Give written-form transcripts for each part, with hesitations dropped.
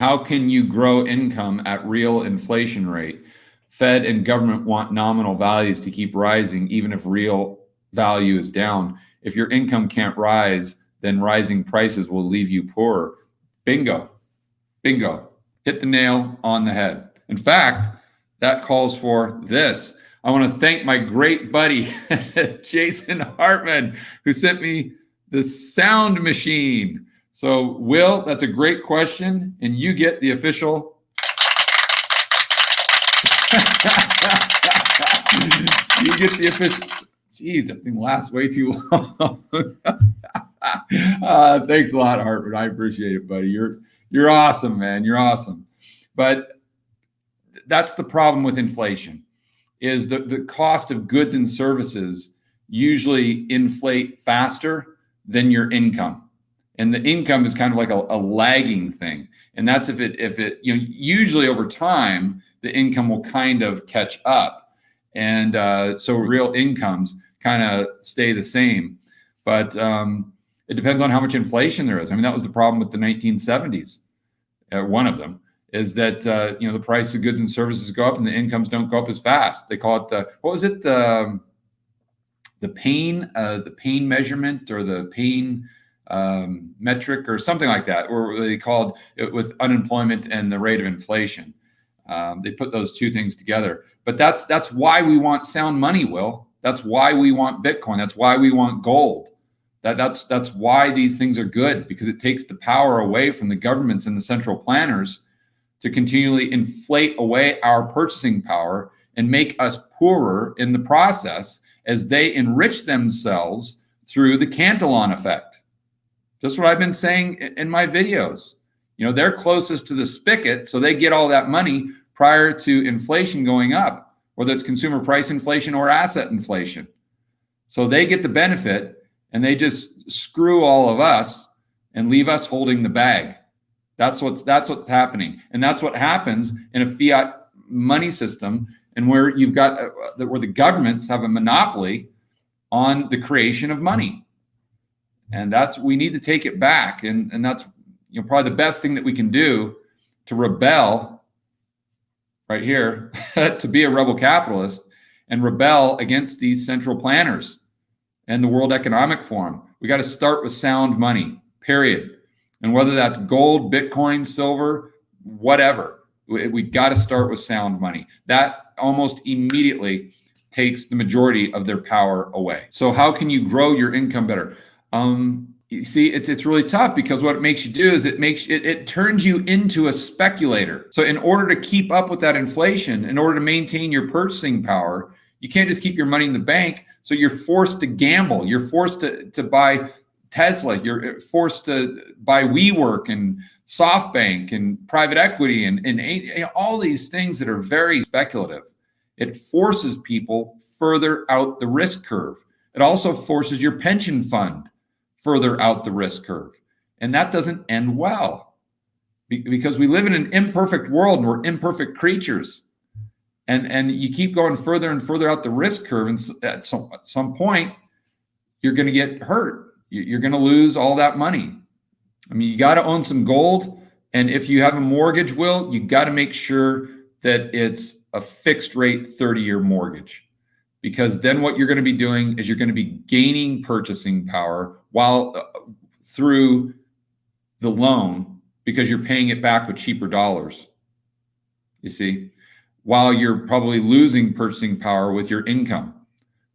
How can you grow income at real inflation rate? Fed and government want nominal values to keep rising, even if real value is down. If your income can't rise, then rising prices will leave you poorer. Bingo. Bingo. Hit the nail on the head. In fact, that calls for this. I want to thank my great buddy, Jason Hartman, who sent me the sound machine. So, Will, that's a great question, and you get the official. You get the official. Jeez, that thing lasts way too long. Thanks a lot, Hartman. I appreciate it, buddy. You're awesome, man. You're awesome. But that's the problem with inflation, is the cost of goods and services usually inflate faster than your income. And the income is kind of like a lagging thing. And that's if it usually over time, the income will kind of catch up. And so real incomes kind of stay the same. But it depends on how much inflation there is. I mean, that was the problem with the 1970s. One of them is that, the price of goods and services go up and the incomes don't go up as fast. They call it the pain measurement, or the pain metric, or something like that, or they called it with unemployment and the rate of inflation. They put those two things together. But that's why we want sound money, Will. That's why we want Bitcoin. That's why we want gold. That's why these things are good, because it takes the power away from the governments and the central planners to continually inflate away our purchasing power and make us poorer in the process as they enrich themselves through the Cantillon effect. Just what I've been saying in my videos. They're closest to the spigot, so they get all that money prior to inflation going up, whether it's consumer price inflation or asset inflation. So they get the benefit, and they just screw all of us and leave us holding the bag. That's what's happening, and that's what happens in a fiat money system, and where you've got where the governments have a monopoly on the creation of money. And we need to take it back. And that's probably the best thing that we can do to rebel right here, to be a rebel capitalist and rebel against these central planners and the World Economic Forum. We got to start with sound money, period. And whether that's gold, Bitcoin, silver, whatever, we got to start with sound money. That almost immediately takes the majority of their power away. So how can you grow your income better? You see, it's really tough, because what it makes you do is it turns you into a speculator. So in order to keep up with that inflation, in order to maintain your purchasing power, you can't just keep your money in the bank. So you're forced to gamble. You're forced to buy Tesla. You're forced to buy WeWork and SoftBank and private equity and all these things that are very speculative. It forces people further out the risk curve. It also forces your pension fund further out the risk curve. And that doesn't end well, because we live in an imperfect world and we're imperfect creatures. And you keep going further and further out the risk curve, and at some point, you're going to get hurt. You're going to lose all that money. I mean, you got to own some gold. And if you have a mortgage, Will, you got to make sure that it's a fixed rate 30-year mortgage. Because then what you're going to be doing is you're going to be gaining purchasing power through the loan, because you're paying it back with cheaper dollars, you see, while you're probably losing purchasing power with your income.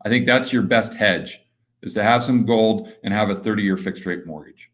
I think that's your best hedge, is to have some gold and have a 30-year fixed rate mortgage.